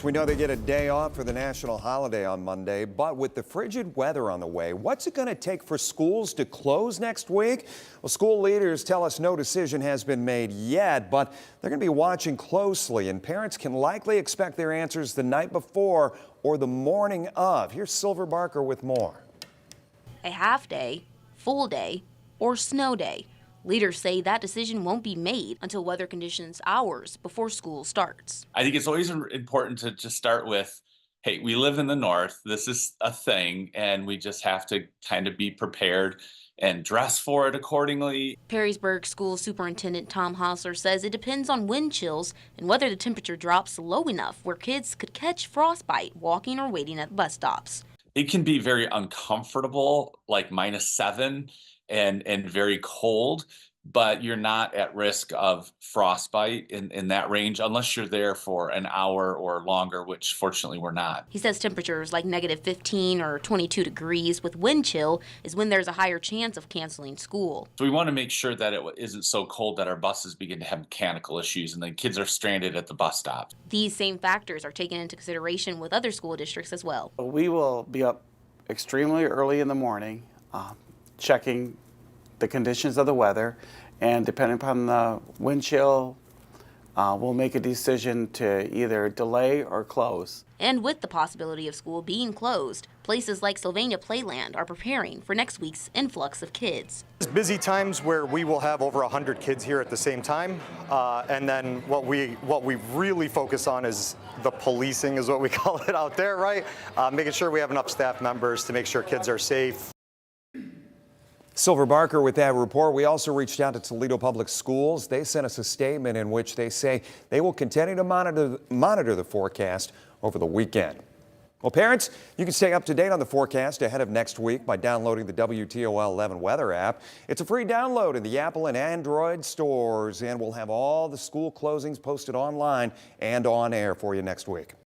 Parents, we know they get a day off for the national holiday on Monday, but with the frigid weather on the way, what's it going to take for schools to close next week? Well, school leaders tell us no decision has been made yet, but they're going to be watching closely, and parents can likely expect their answers the night before or the morning of. Here's Silver Barker with more. A half day, full day, or snow day. Leaders say that decision won't be made until weather conditions hours before school starts. I think it's always important to just start with, hey, we live in the north. This is a thing, and we just have to kind of be prepared and dress for it accordingly. Perrysburg School Superintendent Tom Hosler says it depends on wind chills and whether the temperature drops low enough where kids could catch frostbite walking or waiting at bus stops. It can be very uncomfortable, like -7 and very cold, but you're not at risk of frostbite in that range unless you're there for an hour or longer, which fortunately we're not. He says temperatures like -15 or 22 degrees with wind chill is when there's a higher chance of canceling school. So we want to make sure that it isn't so cold that our buses begin to have mechanical issues and the kids are stranded at the bus stop. These same factors are taken into consideration with other school districts as well. We will be up extremely early in the morning, checking the conditions of the weather, and depending upon the wind chill, we'll make a decision to either delay or close. And with the possibility of school being closed, places like Sylvania Playland are preparing for next week's influx of kids. It's busy times where we will have over 100 kids here at the same time, and then what we really focus on is the policing, is what we call it out there, right? Making sure we have enough staff members to make sure kids are safe. Silver Barker with that report. We also reached out to Toledo Public Schools. They sent us a statement in which they say they will continue to monitor the forecast over the weekend. Well, parents, you can stay up to date on the forecast ahead of next week by downloading the WTOL 11 weather app. It's a free download in the Apple and Android stores, and we'll have all the school closings posted online and on air for you next week.